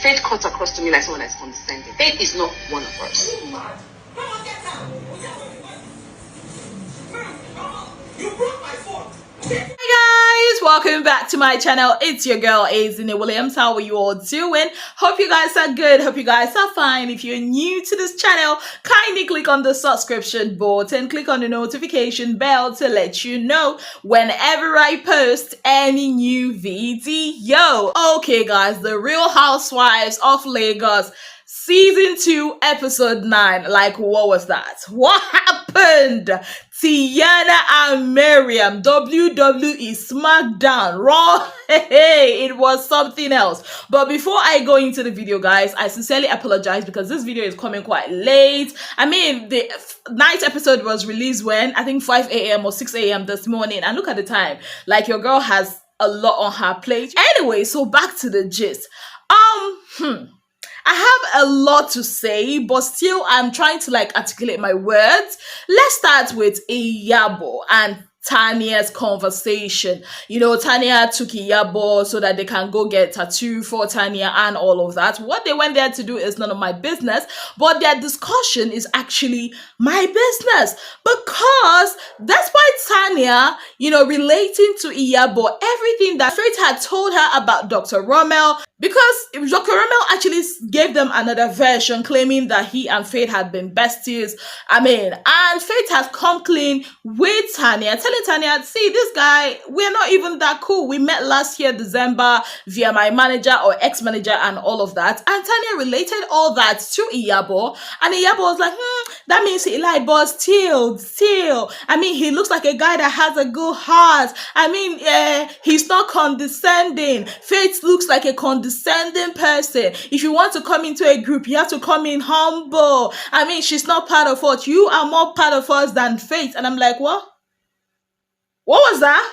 Faith cuts across to me like someone that's condescending. Faith is not one of us. You broke my phone. Hey guys, welcome back to my channel. It's your girl Ezinne. How are you all doing? Hope you guys are good. Hope you guys are fine. If you're new to this channel, kindly click on the subscription button, click on the notification bell to let you know whenever I post any new video. Okay guys, the Real Housewives of Lagos Season 2, Episode 9. Like, what was that? What happened? Tiana and Mariam, WWE SmackDown, Raw. Hey, it was something else. But before I go into the video, guys, I sincerely apologize because this video is coming quite late. I mean, the night episode was released when? I think 5 a.m. or 6 a.m. this morning. And look at the time. Like, your girl has a lot on her plate. Anyway, so back to the gist. I have a lot to say, but still I'm trying to articulate my words. Let's start with Iyabo and Tanya's conversation. You know, Tanya took Iyabo so that they can go get tattoo for Tanya and all of that. What they went there to do is none of my business, but their discussion is actually my business because despite Tanya, you know, relating to Iyabo, everything that Faith had told her about Dr. Rommel, because Dr. Rommel actually gave them another version claiming that he and Faith had been besties. And Faith has come clean with Tanya, telling Tanya, see, this guy, we're not even that cool. We met last year, December, via my manager or ex-manager and all of that. And Tanya related all that to Iyabo. And Iyabo was like, that means he lied, but still. He looks like a guy that has a good heart. He's not condescending. Faith looks like a condescending person. If you want to come into a group, you have to come in humble. She's not part of us. You are more part of us than Faith. And I'm like, what? What was that?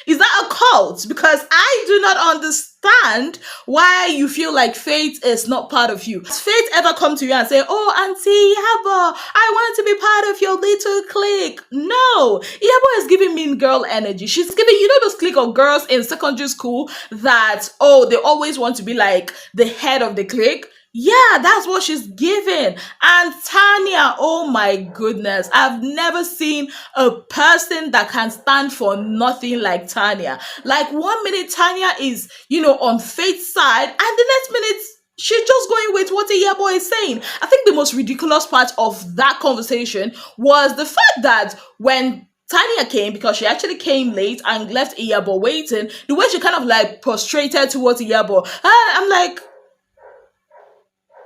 Is that a cult? Because I do not understand why you feel like Faith is not part of you. Has Faith ever come to you and say, oh, Auntie Iyabo, I want to be part of your little clique? No. Iyabo is giving mean girl energy. She's giving, you know, those clique of girls in secondary school that, oh, they always want to be like the head of the clique. Yeah, that's what she's giving. And Tanya, oh my goodness, I've never seen a person that can stand for nothing like Tanya. Like 1 minute Tanya is, you know, on Faith's side, and the next minute she's just going with what Iyabo is saying. I think the most ridiculous part of that conversation was the fact that when Tanya came, because she actually came late and left Iyabo waiting, the way she kind of prostrated towards Iyabo, I'm like,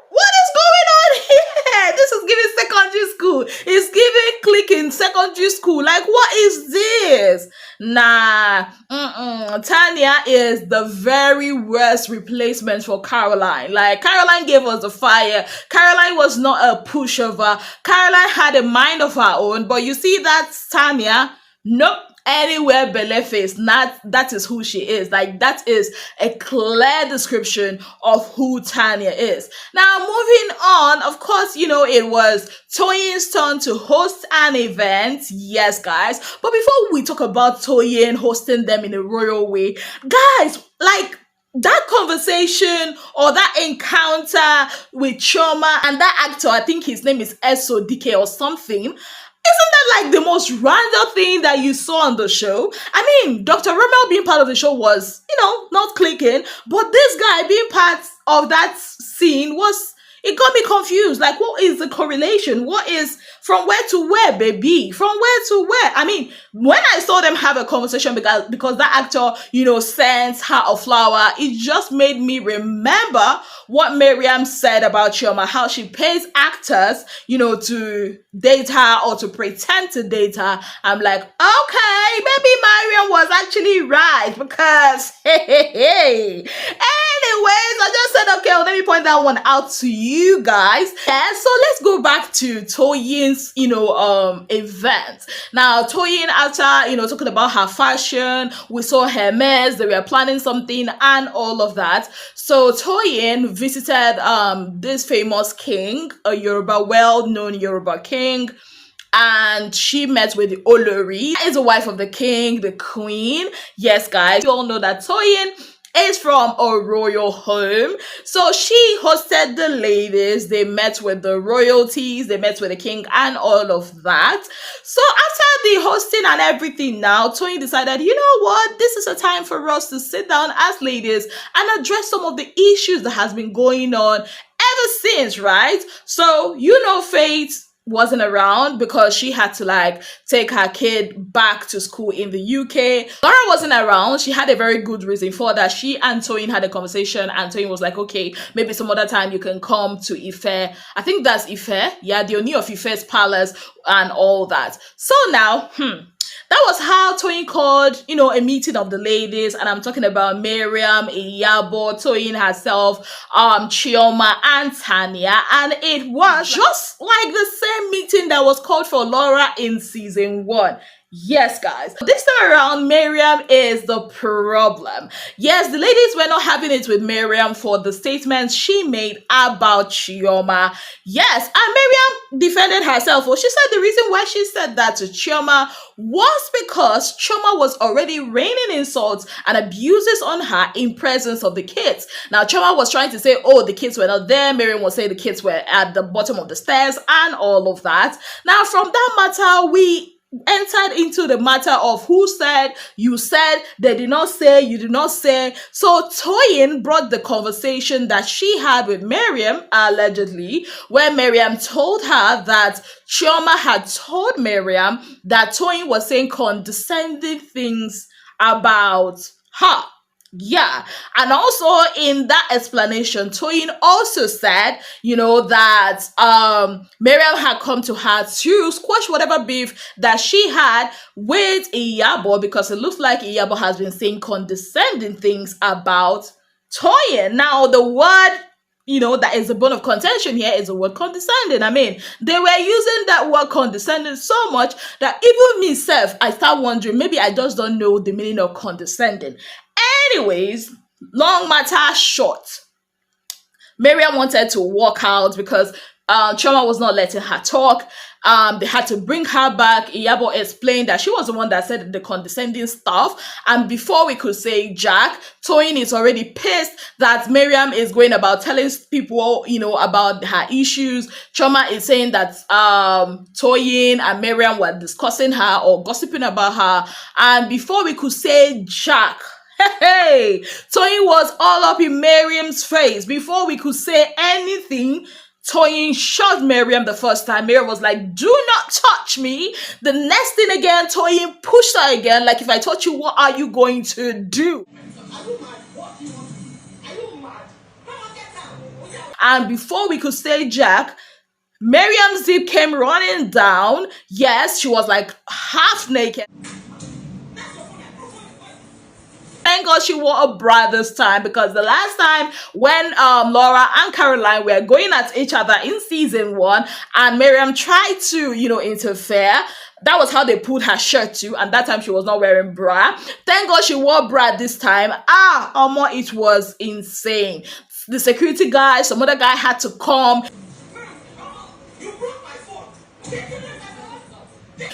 what is going on here? This is giving secondary school. It's giving clique in secondary school. Like, what is this? Nah. Tanya is the very worst replacement for Caroline. Like, Caroline gave us the fire. Caroline was not a pushover. Caroline had a mind of her own. But you see that Tanya? Nope. Anywhere belly face, that is who she is. Like, that is a clear description of who Tanya is. Now, moving on, of course, you know, it was Toyin's turn to host an event. Yes, guys. But before we talk about Toyin hosting them in a royal way, guys, like, that conversation or that encounter with Chioma and that actor, I think his name is Esodike or something, isn't that like the most random thing that you saw on the show? Dr. Rommel being part of the show was, you know, not clicking, but this guy being part of that scene was, it got me confused. Like, what is the correlation? What is from where to where, baby? From where to where? When I saw them have a conversation because that actor, you know, sent her a flower, it just made me remember what Mariam said about Chioma, how she pays actors, you know, to date her or to pretend to date her. I'm like, okay, maybe Mariam was actually right because, hey. Anyways, I just said, okay, let me point that one out to you guys. And so let's go back to Toyin's, you know, event. Now, Toyin, after, you know, talking about her fashion, we saw her mess, they were planning something and all of that. So Toyin visited this famous king, a Yoruba, well-known Yoruba king, and she met with the Olori, is the wife of the king, the queen. Yes, guys, you all know that Toyin is from a royal home. So she hosted the ladies. They met with the royalties. They met with the king and all of that. So after the hosting and everything now, Toyin decided, you know what? This is a time for us to sit down as ladies and address some of the issues that has been going on ever since, right? So, you know, Faith wasn't around because she had to like take her kid back to school in the UK. Laura wasn't around. She had a very good reason for that. She and Toyin had a conversation and Toyin was like, okay, maybe some other time you can come to Ife. I think that's Ife. Yeah, the Oni of Ife's palace and all that. So now, that was how Toyin called, you know, a meeting of the ladies, and I'm talking about Mariam, Iyabo, Toyin herself, Chioma, and Tanya, and it was just like the same meeting that was called for Laura in season 1. Yes, guys. This time around, Mariam is the problem. Yes, the ladies were not having it with Mariam for the statements she made about Chioma. Yes, and Mariam defended herself. Well, she said the reason why she said that to Chioma was because Chioma was already raining insults and abuses on her in presence of the kids. Now, Chioma was trying to say, oh, the kids were not there. Mariam was saying the kids were at the bottom of the stairs and all of that. Now, from that matter, we entered into the matter of who said, you said, they did not say, you did not say. So Toyin brought the conversation that she had with Mariam, allegedly, where Mariam told her that Chioma had told Mariam that Toyin was saying condescending things about her. Yeah, and also in that explanation, Toyin also said, you know, that Mariam had come to her to squash whatever beef that she had with Iyabo, because it looks like Iyabo has been saying condescending things about Toyin. Now, the word, you know, that is a bone of contention here is the word condescending. I mean, they were using that word condescending so much that even myself, I start wondering, maybe I just don't know the meaning of condescending. Anyways, long matter short, Mariam wanted to walk out because Chioma was not letting her talk. They had to bring her back. Iyabo explained that she was the one that said the condescending stuff. And before we could say Jack, Toyin is already pissed that Mariam is going about telling people, you know, about her issues. Chioma is saying that Toyin and Mariam were discussing her or gossiping about her. And before we could say Jack, hey, Toyin was all up in Mariam's face. Before we could say anything, Toyin shot Mariam the first time. Mariam was like, do not touch me. The next thing again, Toyin pushed her again. Like, if I touch you, what are you going to do? Are you mad? What do you want to do? Are you mad? Come on, get down. And before we could say Jack, Mariam's zip came running down. Yes, she was like half naked. Thank God she wore a bra this time, because the last time when Laura and Caroline were going at each other in season 1 and Mariam tried to, you know, interfere, that was how they pulled her shirt too, and that time she was not wearing bra. Thank God she wore bra this time. It was insane. The security guy, some other guy had to come. You broke my phone.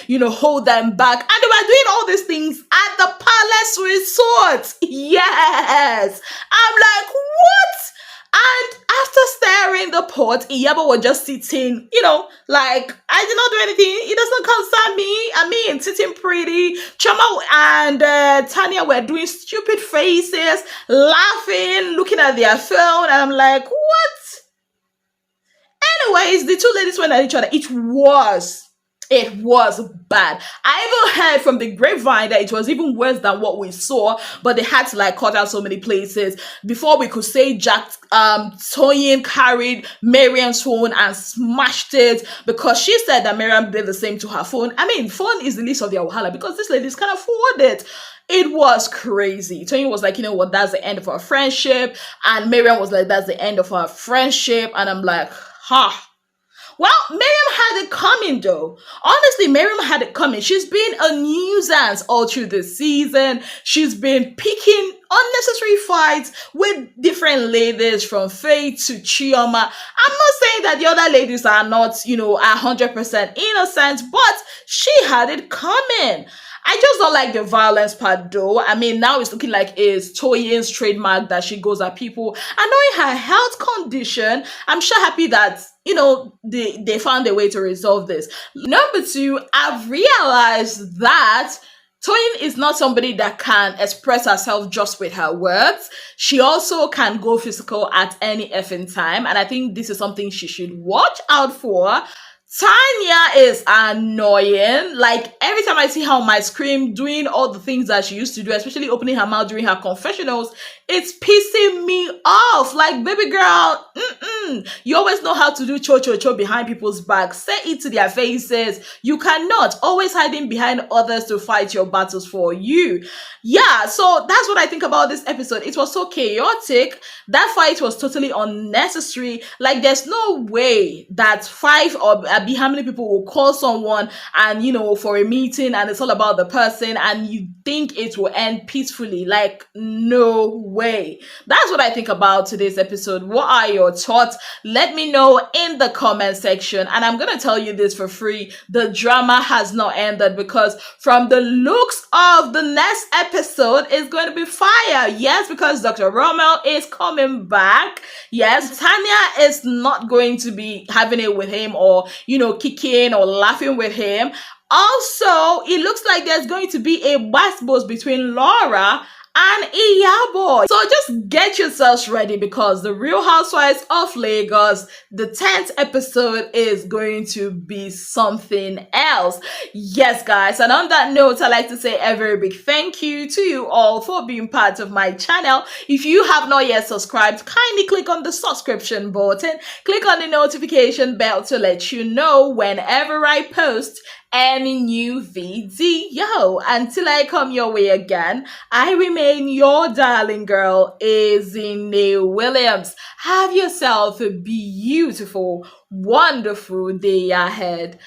You know, hold them back. And they were doing all these things at the Palace Resort. Yes. I'm like, what? And after stirring the pot, Iyabo was just sitting, you know, like, I did not do anything. It doesn't concern me. I mean, sitting pretty. Chioma and Tanya were doing stupid faces, laughing, looking at their phone. And I'm like, what? Anyways, the two ladies went at each other. It was bad. I even heard from the grapevine that it was even worse than what we saw, but they had to like cut out so many places before we could say Jack. Toyin carried Mariam's phone and smashed it because she said that Mariam did the same to her phone. I mean, phone is the least of their wahala because these ladies can't afford it. It was crazy. Toyin was like, you know what, that's the end of our friendship. And Mariam was like, that's the end of our friendship. And I'm like, ha. Well, Mariam had it coming though. Honestly, Mariam had it coming. She's been a nuisance all through the season. She's been picking unnecessary fights with different ladies from Faith to Chioma. I'm not saying that the other ladies are not, you know, 100% innocent, but she had it coming. I just don't like the violence part though. I mean, now it's looking like it's Toyin's trademark that she goes at people. And knowing her health condition, I'm sure happy that, they found a way to resolve this. Number two, I've realized that Toyin is not somebody that can express herself just with her words. She also can go physical at any effing time. And I think this is something she should watch out for. Tanya is annoying. Like every time I see her on my screen doing all the things that she used to do, especially opening her mouth during her confessionals, it's pissing me off. Like, baby girl, you always know how to do cho behind people's backs. Say it to their faces. You cannot always hiding behind others to fight your battles for you. Yeah, so that's what I think about this episode. It was so chaotic. That fight was totally unnecessary. Like, there's no way that five or how many people will call someone and, for a meeting and it's all about the person and you think it will end peacefully. Like, no way. That's what I think about today's episode. What are your thoughts? Let me know in the comment section. And I'm going to tell you this for free. The drama has not ended because from the looks of the next episode is going to be fire. Yes, because Dr. Rommel is coming back. Yes, Tanya is not going to be having it with him or, kicking or laughing with him. Also, it looks like there's going to be a basketball between Laura and Iyabo. So just get yourselves ready because the Real Housewives of Lagos, the 10th episode is going to be something else. Yes, guys. And on that note, I'd like to say a very big thank you to you all for being part of my channel. If you have not yet subscribed, kindly click on the subscription button. Click on the notification bell to let you know whenever I post any new video. Until I come your way again, I remain your darling girl, Ezinne Williams. Have yourself a beautiful, wonderful day ahead.